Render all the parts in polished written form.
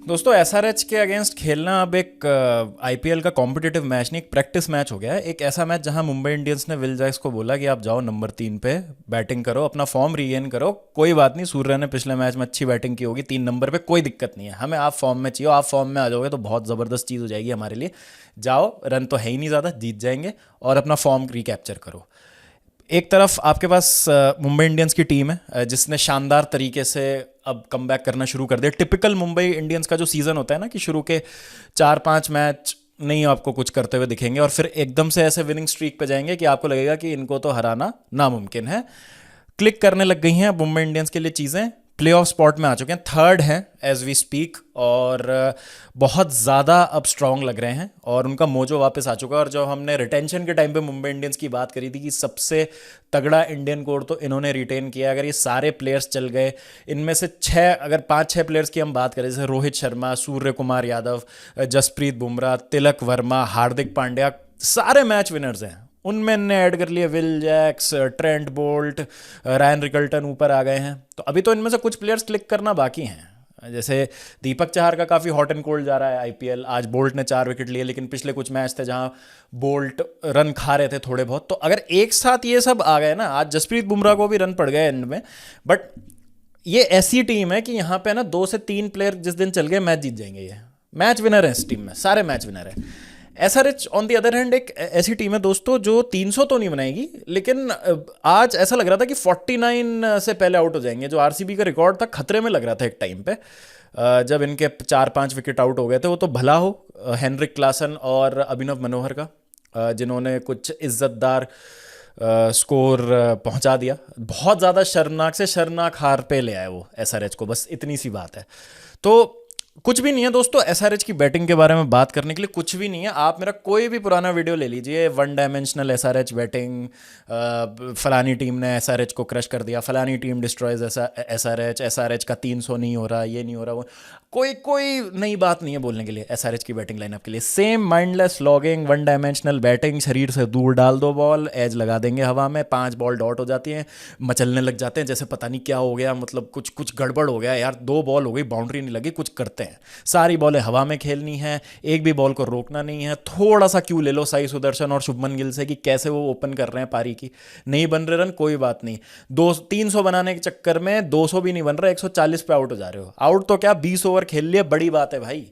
दोस्तों एसआरएच के अगेंस्ट खेलना अब एक आईपीएल का कॉम्पिटिटिव मैच नहीं, एक प्रैक्टिस मैच हो गया है। एक ऐसा मैच जहां मुंबई इंडियंस ने विल जैक्स को बोला कि आप जाओ नंबर 3 पे बैटिंग करो, अपना फॉर्म रीगेन करो। कोई बात नहीं, सूर्य ने पिछले मैच में अच्छी बैटिंग की होगी, 3 नंबर पे कोई दिक्कत नहीं है, हमें आप फॉर्म में चाहिए। आप फॉर्म में आ जाओगे तो बहुत ज़बरदस्त चीज़ हो जाएगी हमारे लिए। जाओ, रन तो है ही नहीं ज़्यादा, जीत जाएंगे और अपना फॉर्म रिकैप्चर करो। एक तरफ आपके पास मुंबई इंडियंस की टीम है जिसने शानदार तरीके से अब कमबैक करना शुरू कर दिया। टिपिकल मुंबई इंडियंस का जो सीज़न होता है ना, कि शुरू के 4-5 मैच नहीं आपको कुछ करते हुए दिखेंगे और फिर एकदम से ऐसे विनिंग स्ट्रीक पे जाएंगे कि आपको लगेगा कि इनको तो हराना नामुमकिन है। क्लिक करने लग गई हैं मुंबई इंडियंस के लिए चीज़ें। प्लेऑफ स्पॉट में आ चुके हैं, थर्ड हैं एज वी स्पीक, और बहुत ज़्यादा अब स्ट्रांग लग रहे हैं और उनका मोजो वापस आ चुका है। और जो हमने रिटेंशन के टाइम पे मुंबई इंडियंस की बात करी थी कि सबसे तगड़ा इंडियन कोर तो इन्होंने रिटेन किया, अगर ये सारे प्लेयर्स चल गए, इनमें से 6 अगर 5-6 प्लेयर्स की हम बात करें, जैसे रोहित शर्मा, सूर्य कुमार यादव, जसप्रीत बुमराह, तिलक वर्मा, हार्दिक पांड्या, सारे मैच विनर्स हैं। उनमें ने ऐड कर लिए Will Jacks, Trent Boult, Ryan Rickelton ऊपर आ गए हैं। तो अभी तो इनमें से कुछ प्लेयर्स क्लिक करना बाकी हैं, जैसे दीपक चाहर का काफ़ी हॉट एंड कोल्ड जा रहा है आईपीएल। आज बोल्ट ने 4 विकेट लिए, लेकिन पिछले कुछ मैच थे जहां बोल्ट रन खा रहे थे थोड़े बहुत। तो अगर एक साथ ये सब आ गए ना, आज जसप्रीत बुमराह को भी रन पड़ गए एंड में, बट ये ऐसी टीम है कि यहाँ पे ना 2 से 3 प्लेयर जिस दिन चल गए मैच जीत जाएंगे। ये मैच विनर है, इस टीम में सारे मैच विनर है। SRH on the other hand एक ऐसी टीम है दोस्तों जो 300 तो नहीं बनाएगी, लेकिन आज ऐसा लग रहा था कि 49 से पहले आउट हो जाएंगे। जो आरसीबी का रिकॉर्ड था खतरे में लग रहा था एक टाइम पे, जब इनके 4-5 विकेट आउट हो गए थे। वो तो भला हो हेनरिक क्लासन और अभिनव मनोहर का, जिन्होंने कुछ इज्जतदार स्कोर पहुंचा दिया। बहुत ज़्यादा शर्मनाक से शर्मनाक हार पे ले आए वो एसआरएच को, बस इतनी सी बात है। तो कुछ भी नहीं है दोस्तों, एसआरएच की बैटिंग के बारे में बात करने के लिए कुछ भी नहीं है। आप मेरा कोई भी पुराना वीडियो ले लीजिए, वन डायमेंशनल एसआरएच बैटिंग, फलानी टीम ने एसआरएच को क्रश कर दिया, फलानी टीम डिस्ट्रॉयज एसआरएच, एसआरएच का 300 नहीं हो रहा, ये नहीं हो रहा, वो कोई कोई नई बात नहीं है बोलने के लिए एसआरएच की बैटिंग लाइनअप के लिए। Same mindless logging, one dimensional batting, शरीर से दूर डाल दो बॉल, एज लगा देंगे हवा में, 5 बॉल डॉट हो जाती हैं, मचलने लग जाते हैं जैसे पता नहीं क्या हो गया, मतलब कुछ कुछ गड़बड़ हो गया यार, 2 बॉल हो गई, बाउंड्री नहीं लगी, कुछ करते हैं। सारी बॉलें हवा में खेलनी है, एक भी बॉल को रोकना नहीं है। थोड़ा सा क्यों ले लो साई सुदर्शन और शुभमन गिल से कि कैसे वो ओपन कर रहे हैं पारी की, नहीं बन रहे रन, कोई बात नहीं। 300 बनाने के चक्कर में 200 भी नहीं बन रहा, 140 पे आउट हो जा रहे हो। आउट तो क्या, 20 ओवर खेल लिए, बड़ी बात है भाई।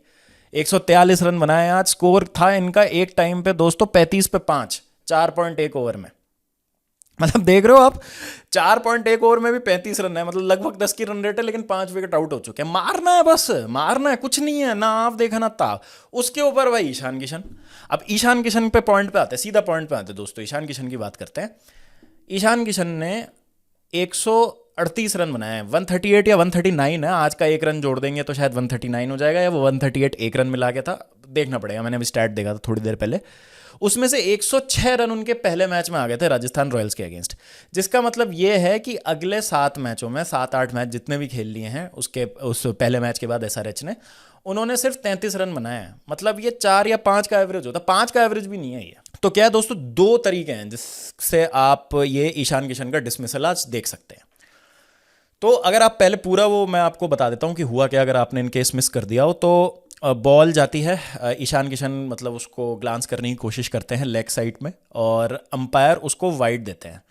143 रन बनाए आज, स्कोर था इनका एक टाइम पे दोस्तों 35 पे 5, 4.1 ओवर में। मतलब देख रहे हो आप, 4.1 ओवर में भी 35 रन है, मतलब लगभग 10 की रन रेट है, लेकिन 5 विकेट आउट हो चुके हैं। मारना है, बस मारना है, कुछ नहीं है ना। आप देखा ना ताव उसके ऊपर भाई ईशान किशन। अब ईशान किशन पे पॉइंट पे आते हैं, सीधा पॉइंट पे आते हैं दोस्तों। ईशान किशन की बात करते हैं। ईशान किशन ने 138 रन बनाए हैं, 138 या 139 है। आज का 1 रन जोड़ देंगे तो शायद 139 हो जाएगा, या वो 138 1 रन मिला के था, देखना पड़ेगा। मैंने अभी स्टैट देखा था थोड़ी देर पहले। उसमें से 106 रन उनके पहले मैच में आ गए थे राजस्थान रॉयल्स के अगेंस्ट, जिसका मतलब ये है कि अगले 7 मैचों में, 7-8 मैच जितने भी खेल लिए हैं उसके, उस पहले मैच के बाद एसआरएच ने, उन्होंने सिर्फ 33 रन बनाए हैं। मतलब ये 4 या 5 का एवरेज होता, 5 का एवरेज भी नहीं है ये। तो क्या है दोस्तों, 2 तरीके हैं जिससे आप ये ईशान किशन का डिसमिसल आज देख सकते हैं। तो अगर आप पहले पूरा वो मैं आपको बता देता हूँ कि हुआ क्या, अगर आपने इन केस मिस कर दिया हो। तो बॉल जाती है, ईशान किशन मतलब उसको ग्लांस करने की कोशिश करते हैं लेग साइड में, और अंपायर उसको वाइड देते हैं।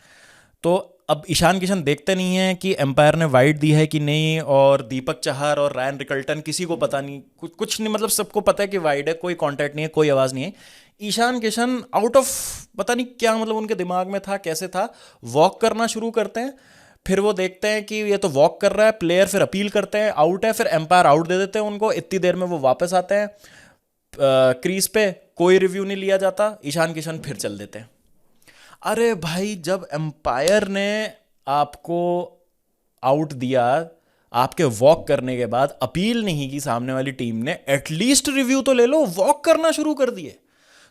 तो अब ईशान किशन देखते नहीं है कि एम्पायर ने वाइड दी है कि नहीं, और दीपक चाहर और रायन रिकल्टन किसी को पता नहीं, कुछ नहीं, मतलब सबको पता है कि वाइड है, कोई कांटेक्ट नहीं है, कोई आवाज़ नहीं है। ईशान किशन आउट ऑफ पता नहीं क्या, मतलब उनके दिमाग में था, कैसे था, वॉक करना शुरू करते हैं। फिर वो देखते हैं कि ये तो वॉक कर रहा है, प्लेयर फिर अपील करते हैं, आउट है, फिर एम्पायर आउट दे देते हैं उनको। इतनी देर में वो वापस आते हैं क्रीज पे, कोई रिव्यू नहीं लिया जाता, ईशान किशन फिर चल देते हैं। अरे भाई, जब एम्पायर ने आपको आउट दिया, आपके वॉक करने के बाद अपील नहीं की सामने वाली टीम ने, एटलीस्ट रिव्यू तो ले लो, वॉक करना शुरू कर दिए।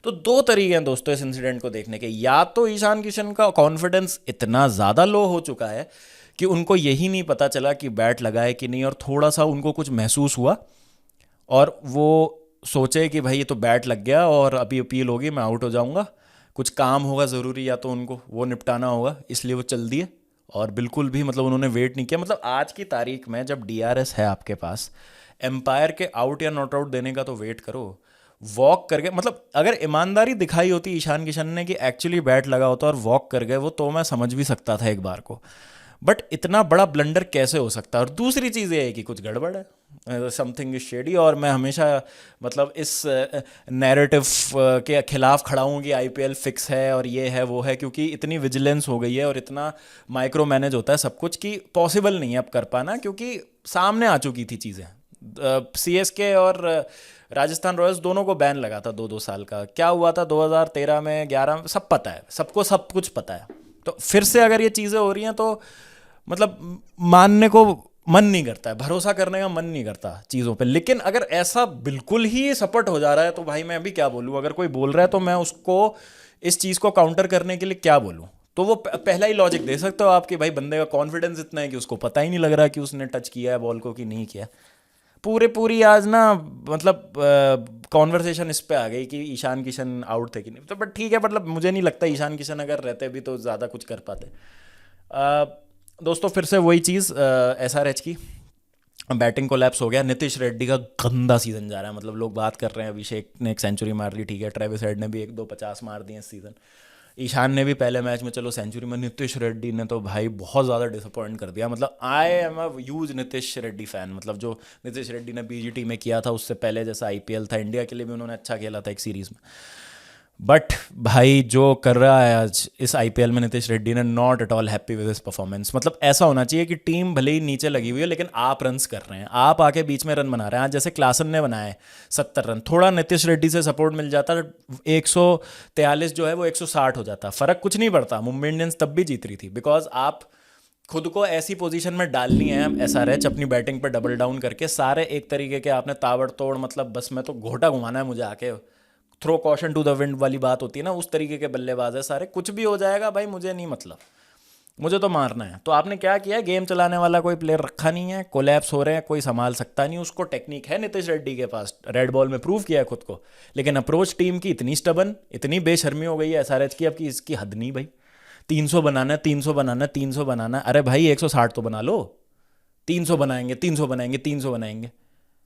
तो 2 तरीके हैं दोस्तों इस इंसिडेंट को देखने के। या तो ईशान किशन का कॉन्फिडेंस इतना ज़्यादा लो हो चुका है कि उनको यही नहीं पता चला कि बैट लगाए कि नहीं, और थोड़ा सा उनको कुछ महसूस हुआ और वो सोचे कि भाई ये तो बैट लग गया और अभी अपील होगी, मैं आउट हो जाऊंगा, कुछ काम होगा ज़रूरी या तो उनको वो निपटाना होगा, इसलिए वो चल दिए। और बिल्कुल भी मतलब उन्होंने वेट नहीं किया। मतलब आज की तारीख में जब डीआरएस है आपके पास, एम्पायर के आउट या नॉट आउट देने का तो वेट करो। वॉक करके, मतलब अगर ईमानदारी दिखाई होती ईशान किशन ने कि एक्चुअली बैट लगा होता और वॉक कर गए वो, तो मैं समझ भी सकता था एक बार को। बट इतना बड़ा ब्लंडर कैसे हो सकता है? और दूसरी चीज़ ये है कि कुछ गड़बड़ है, समथिंग इज शेडी। और मैं हमेशा मतलब इस नैरेटिव के खिलाफ खड़ा हूँ कि आईपीएल फिक्स है और ये है वो है, क्योंकि इतनी विजिलेंस हो गई है और इतना माइक्रो मैनेज होता है सब कुछ कि पॉसिबल नहीं है अब कर पाना, क्योंकि सामने आ चुकी थी चीज़ें। सीएसके और राजस्थान रॉयल्स दोनों को बैन लगा था 2-2 साल का। क्या हुआ था 2013 में, 11 में, सब पता है सबको, सब कुछ पता है। तो फिर से अगर ये चीज़ें हो रही हैं तो मतलब मानने को मन नहीं करता है, भरोसा करने का मन नहीं करता चीज़ों पे। लेकिन अगर ऐसा बिल्कुल ही सपट हो जा रहा है तो भाई मैं अभी क्या बोलूँ? अगर कोई बोल रहा है तो मैं उसको इस चीज़ को काउंटर करने के लिए क्या बोलूँ? तो वो पहला ही लॉजिक दे सकते हो आप कि भाई बंदे का कॉन्फिडेंस इतना है कि उसको पता ही नहीं लग रहा कि उसने टच किया है बॉल को कि नहीं किया। पूरी आज ना मतलब कॉन्वर्सेशन इस पे आ गई कि ईशान किशन आउट थे कि नहीं। तो बट ठीक है, मतलब मुझे नहीं लगता ईशान किशन अगर रहते भी तो ज़्यादा कुछ कर पाते। दोस्तों फिर से वही चीज़, एसआरएच की बैटिंग कोलैप्स हो गया। नीतीश रेड्डी का गंदा सीजन जा रहा है, मतलब लोग बात कर रहे हैं अभिषेक ने एक सेंचुरी मार ली, ठीक है, ट्रेविस हेड ने भी 1-2 50 मार दिए इस सीज़न, ईशान ने भी पहले मैच में चलो सेंचुरी में। नीतीश रेड्डी ने तो भाई बहुत ज़्यादा डिसअपॉइंट कर दिया। मतलब I am a huge Nitish Reddy fan. मतलब जो नीतीश रेड्डी ने बीजीटी में किया था उससे पहले जैसा आईपीएल था, इंडिया के लिए भी उन्होंने अच्छा खेला था एक सीरीज़ में। बट भाई जो कर रहा है आज इस आईपीएल में नीतीश रेड्डी ने, not at all happy with his performance. मतलब ऐसा होना चाहिए कि टीम भले ही नीचे लगी हुई है लेकिन आप रन्स कर रहे हैं, आप आके बीच में रन बना रहे हैं। आज जैसे क्लासन ने बनाए 70 रन, थोड़ा नीतीश रेड्डी से सपोर्ट मिल जाता, 143 जो है वो 160 हो जाता, फर्क कुछ नहीं पड़ता। मुंबई इंडियंस तब भी जीत रही थी, बिकॉज आप खुद को ऐसी पोजीशन में डालनी है एसआरएच अपनी बैटिंग पर डबल डाउन करके, सारे एक तरीके के आपने ताबड़तोड़, मतलब बस मैं तो घोटा घुमाना है मुझे आके, throw caution to the wind वाली बात होती है ना, उस तरीके के बल्लेबाज है सारे। कुछ भी हो जाएगा भाई, मुझे नहीं मतलब, मुझे तो मारना है। तो आपने क्या किया? गेम चलाने वाला कोई प्लेयर रखा नहीं है, कोलैप्स हो रहे हैं, कोई संभाल सकता नहीं। उसको टेक्निक है नीतीश रेड्डी के पास, रेड बॉल में प्रूव किया है खुद को, लेकिन अप्रोच टीम की इतनी स्टबन, इतनी बेशर्मी हो गई है एसआरएच की अब कि इसकी हद नहीं भाई। 300 बनाना है, 300 बनाना है, 300 बनाना है, अरे भाई 160 तो बना लो। 300 बनाएंगे, 300 बनाएंगे, 300 बनाएंगे,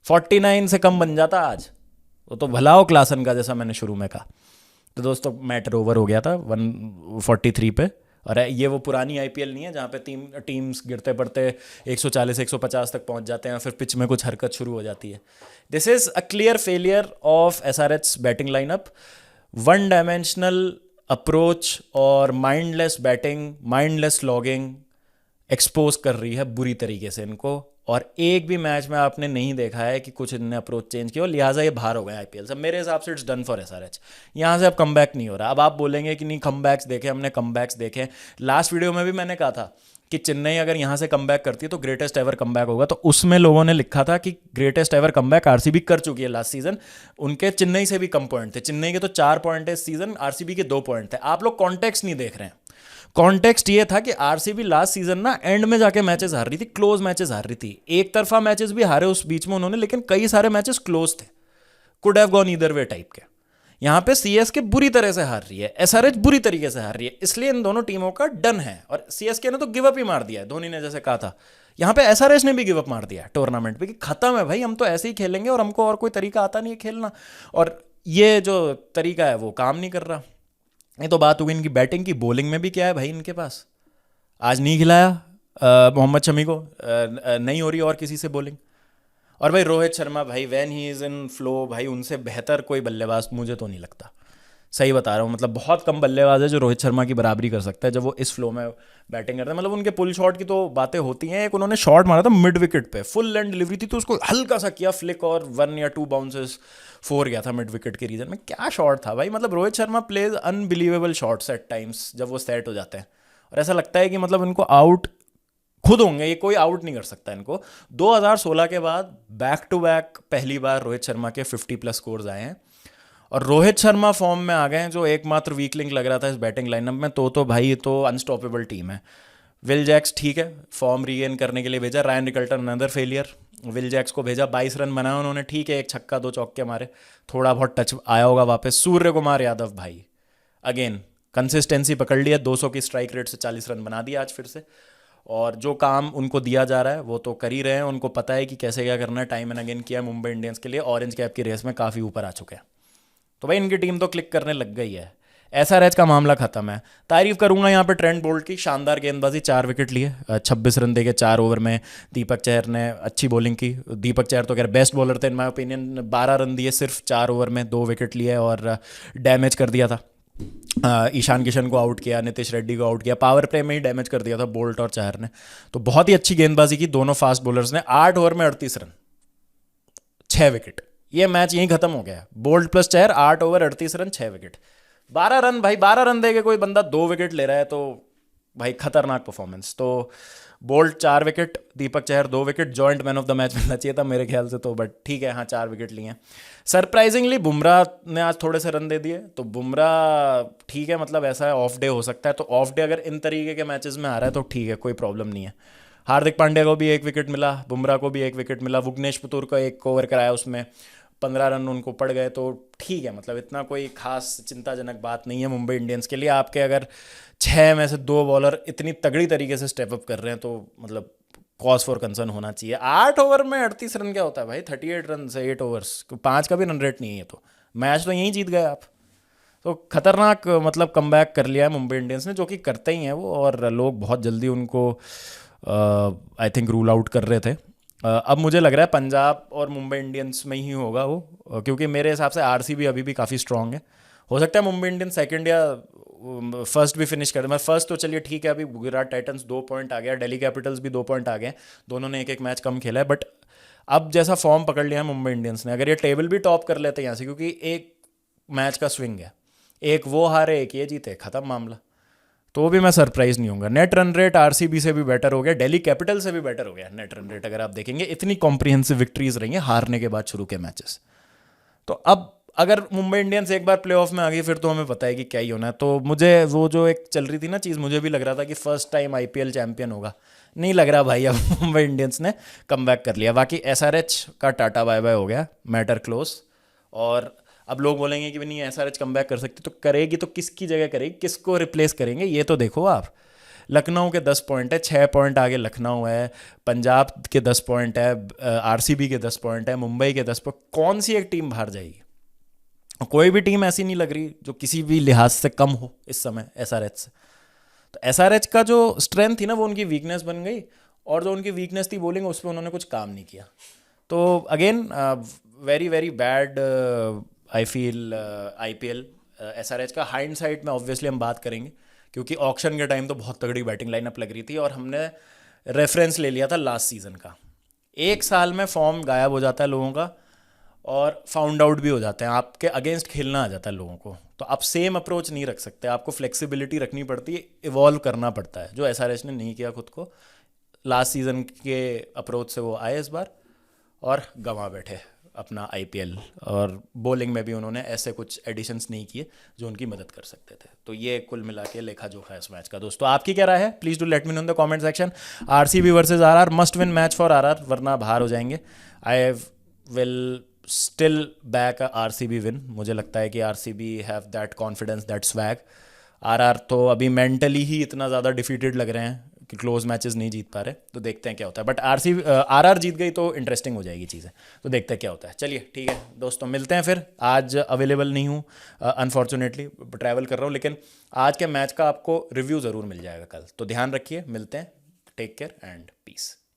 49 से कम बन जाता आज। वो तो भला हो क्लासन का, जैसा मैंने शुरू में कहा। तो दोस्तों मैटर ओवर हो गया था 143 पे। और ये वो पुरानी आईपीएल नहीं है जहाँ पे टीम्स गिरते पड़ते 140 150 तक पहुँच जाते हैं, फिर पिच में कुछ हरकत शुरू हो जाती है। This is a clear failure of SRH batting lineup. One dimensional approach और mindless batting, mindless logging expose कर रही है बुरी तरीके से इनको। और एक भी मैच में आपने नहीं देखा है कि कुछ इनने अप्रोच चेंज किया, और लिहाजा ये बाहर हो गए आईपीएल से। मेरे हिसाब से इट्स डन फॉर एसआरएच। यहाँ से अब कम बैक नहीं हो रहा। अब आप बोलेंगे कि नहीं कम बैक्स देखे हमने, कम बैक्स देखे। लास्ट वीडियो में भी मैंने कहा था कि चेन्नई अगर यहाँ से कम बैक करती है तो ग्रेटेस्ट एवर कम बैक होगा। तो उसमें लोगों ने लिखा था कि greatest ever come back RCB कर चुकी है लास्ट सीजन। उनके चेन्नई से भी कम पॉइंट थे, चेन्नई के तो 4 पॉइंट है इस सीजन, आरसीबी के 2 पॉइंट थे। आप लोग कॉन्टेक्स्ट नहीं देख रहे हैं। कॉन्टेक्स्ट ये था कि आरसीबी लास्ट सीजन ना एंड में जाके मैचेस हार रही थी, क्लोज मैचेस हार रही थी। एक तरफा मैचेस भी हारे उस बीच में उन्होंने, लेकिन कई सारे मैचेस क्लोज थे, could have gone either way type के। यहाँ पे सीएसके बुरी तरह से हार रही है, एसआरएच बुरी तरीके से हार रही है, इसलिए इन दोनों टीमों का डन है। और सीएसके ने तो गिव अप ही मार दिया है, धोनी ने जैसे कहा था। यहाँ पे एसआरएच ने भी गिव अप मार दिया है टूर्नामेंट पे कि खत्म है भाई, हम तो ऐसे ही खेलेंगे और हमको और कोई तरीका आता नहीं है खेलना। और ये जो तरीका है वो काम नहीं कर रहा। ये तो बात होगी इनकी बैटिंग की। बॉलिंग में भी क्या है भाई इनके पास? आज नहीं खिलाया मोहम्मद शमी को, नहीं हो रही और किसी से बॉलिंग। और भाई रोहित शर्मा भाई when he is in flow, भाई उनसे बेहतर कोई बल्लेबाज मुझे तो नहीं लगता। सही बता रहा हूँ, मतलब बहुत कम बल्लेबाज है जो रोहित शर्मा की बराबरी कर सकता है जब वो इस फ्लो में बैटिंग करते हैं। मतलब उनके पुल शॉट की तो बातें होती हैं। एक उन्होंने शॉट मारा था मिड विकेट पे, फुल लेंथ डिलीवरी थी, तो उसको हल्का सा किया फ्लिक और 1 या 2 बाउंसेस 4 गया था मिड विकेट के रीजन में। क्या शॉट था भाई! मतलब Rohit Sharma plays unbelievable shots at times जब वो सेट हो जाते हैं, और ऐसा लगता है कि मतलब इनको आउट खुद होंगे, ये कोई आउट नहीं कर सकता इनको। 2016 के बाद बैक टू बैक पहली बार रोहित शर्मा के 50+ स्कोर्स आए हैं, और रोहित शर्मा फॉर्म में आ गए हैं जो एकमात्र वीक लिंक लग रहा था इस बैटिंग लाइनअप में। तो भाई ये तो अनस्टॉपेबल टीम है। विल जैक्स ठीक है, फॉर्म रीगेन करने के लिए भेजा। Ryan Rickelton another failure. Will Jacks को भेजा, 22 रन बनाए उन्होंने, ठीक है, 1 छक्का 2 चौके मारे, थोड़ा बहुत टच आया होगा वापस। सूर्य कुमार यादव भाई अगेन कंसिस्टेंसी पकड़ लिया, 200 की स्ट्राइक रेट से 40 रन बना दिया आज फिर से। और जो काम उनको दिया जा रहा है वो तो कर ही रहे हैं, उनको पता है कि कैसे क्या करना है, टाइम एंड अगेन किया है मुंबई इंडियंस के लिए, ऑरेंज कैप की रेस में काफ़ी ऊपर आ चुके हैं। तो भाई इनकी टीम तो क्लिक करने लग गई है, एसआरएच का मामला खत्म है। तारीफ करूंगा यहाँ पे ट्रेंट बोल्ट की, शानदार गेंदबाजी, 4 विकेट लिए, 26 रन देके 4 ओवर में। दीपक चहर ने अच्छी बॉलिंग की, दीपक चहर तो खैर बेस्ट बॉलर थे इन माय ओपिनियन, 12 रन दिए सिर्फ 4 ओवर में, 2 विकेट लिए और डैमेज कर दिया था। ईशान किशन को आउट किया, नीतीश रेड्डी को आउट किया, पावर प्ले में ही डैमेज कर दिया था बोल्ट और चहर ने। तो बहुत ही अच्छी गेंदबाजी की दोनों फास्ट बॉलर्स ने, 8 ओवर में 38 रन, 6 विकेट, ये मैच यहीं खत्म हो गया। Bolt plus Chahar, 8 over 38 run 6 wicket, 12 run भाई, 12 रन दे के कोई बंदा 2 विकेट ले रहा है तो भाई खतरनाक परफॉर्मेंस। तो bolt 4 wicket, Deepak Chahar 2 wicket, joint man of the match मिलना चाहिए था मेरे ख्याल से तो, बट ठीक है, हाँ 4 विकेट लिए हैं। सरप्राइजिंगली बुमराह ने आज थोड़े से रन दे दिए, तो बुमराह ठीक है, मतलब ऐसा है ऑफ डे हो सकता है, तो ऑफ डे अगर इन तरीके के मैचेस में आ रहा है तो ठीक है, कोई प्रॉब्लम नहीं है। हार्दिक पांड्या को भी 1 विकेट मिला, बुमराह को भी 1 विकेट मिला, वुगनेश पुतूर का 1 ओवर कराया, उसमें 15 रन उनको पड़ गए, तो ठीक है, मतलब इतना कोई खास चिंताजनक बात नहीं है मुंबई इंडियंस के लिए। आपके अगर 6 में से 2 बॉलर इतनी तगड़ी तरीके से स्टेप अप कर रहे हैं तो मतलब कॉज फॉर कंसर्न होना चाहिए। 8 ओवर में 38 रन क्या होता है भाई, 38 रन से 8 ओवर्स, 5 का भी रन रेट नहीं है, तो मैच तो यहीं जीत गए आप। तो खतरनाक मतलब कमबैक कर लिया है मुंबई इंडियंस ने, जो कि करते ही हैं वो, और लोग बहुत जल्दी उनको आई थिंक रूल आउट कर रहे थे। अब मुझे लग रहा है पंजाब और मुंबई इंडियंस में ही होगा वो, क्योंकि मेरे हिसाब से आरसीबी अभी भी काफ़ी स्ट्रांग है। हो सकता है मुंबई इंडियंस सेकंड या फर्स्ट भी फिनिश कर दे, मतलब फर्स्ट तो चलिए ठीक है, अभी गुजरात टाइटंस 2 पॉइंट आ गया, दिल्ली कैपिटल्स भी 2 पॉइंट आ गए, दोनों ने एक एक मैच कम खेला है, बट अब जैसा फॉर्म पकड़ लिया है मुंबई इंडियंस ने, अगर ये टेबल भी टॉप कर लेते हैं यहाँ से, क्योंकि एक मैच का स्विंग है, एक वो हारे एक ये जीते, खत्म मामला, तो भी मैं सरप्राइज नहीं होऊंगा। नेट रन रेट आरसीबी से भी बेटर हो गया, दिल्ली कैपिटल से भी बेटर हो गया नेट रन रेट, अगर आप देखेंगे इतनी कॉम्प्रिहेंसिव विक्ट्रीज रही हैं हारने के बाद शुरू के मैचेस। तो अब अगर मुंबई इंडियंस एक बार प्लेऑफ में आ गई फिर तो हमें पता है कि क्या ही होना है। तो मुझे वो जो एक चल रही थी ना चीज़, मुझे भी लग रहा था कि फर्स्ट टाइम आईपीएल चैंपियन होगा, नहीं लग रहा भाई, अब मुंबई इंडियंस ने कमबैक कर लिया। बाकी एसआरएच का टाटा बाय बाय हो गया, मैटर क्लोज। और अब लोग बोलेंगे कि नहीं एसआरएच कमबैक कर सकती, तो करेगी तो किसकी जगह करेगी, किसको रिप्लेस करेंगे, ये तो देखो आप। लखनऊ के 10 पॉइंट है, 6 पॉइंट आगे लखनऊ है, पंजाब के 10 पॉइंट है, आरसीबी के 10 पॉइंट है, मुंबई के 10 पॉइंट, कौन सी एक टीम बाहर जाएगी? कोई भी टीम ऐसी नहीं लग रही जो किसी भी लिहाज से कम हो इस समय एसआरएच से। तो एसआरएच का जो स्ट्रेंथ थी ना वो उनकी वीकनेस बन गई, और जो उनकी वीकनेस थी बॉलिंग, उस पर उन्होंने कुछ काम नहीं किया। तो again very very bad I feel IPL SRH का। हाइंडसाइट में ऑब्वियसली हम बात करेंगे, क्योंकि ऑक्शन के टाइम तो बहुत तगड़ी बैटिंग लाइनअप लग रही थी, और हमने रेफरेंस ले लिया था लास्ट सीज़न का। एक साल में फॉर्म गायब हो जाता है लोगों का, और फाउंड आउट भी हो जाते हैं, आपके अगेंस्ट खेलना आ जाता है लोगों को। तो आप सेम अप्रोच नहीं रख सकते, आपको फ्लेक्सिबिलिटी रखनी पड़ती है, इवॉल्व करना पड़ता है, जो एसआरएच ने नहीं किया खुद को। लास्ट सीज़न के अप्रोच से वो आए इस बार और गंवा बैठे अपना आईपीएल, और बॉलिंग में भी उन्होंने ऐसे कुछ एडिशंस नहीं किए जो उनकी मदद कर सकते थे। तो ये कुल मिला के लेखा जोखा है इस मैच का। दोस्तों आपकी क्या राय है, please do let me know in the comment section. RCB versus RR, must win match for RR, वरना बाहर हो जाएंगे। I will still back RCB win, मुझे लगता है कि RCB have that confidence, that swag. RR तो अभी मेंटली ही इतना ज़्यादा डिफीटेड लग रहे हैं कि क्लोज मैचेस नहीं जीत पा रहे, तो देखते हैं क्या होता है। बट आरआर जीत गई तो इंटरेस्टिंग हो जाएगी चीज़ें, तो देखते हैं क्या होता है। चलिए ठीक है दोस्तों, मिलते हैं फिर। आज अवेलेबल नहीं हूँ अनफॉर्चुनेटली, ट्रैवल कर रहा हूँ, लेकिन आज के मैच का आपको रिव्यू ज़रूर मिल जाएगा कल, तो ध्यान रखिए। मिलते हैं, टेक केयर एंड पीस।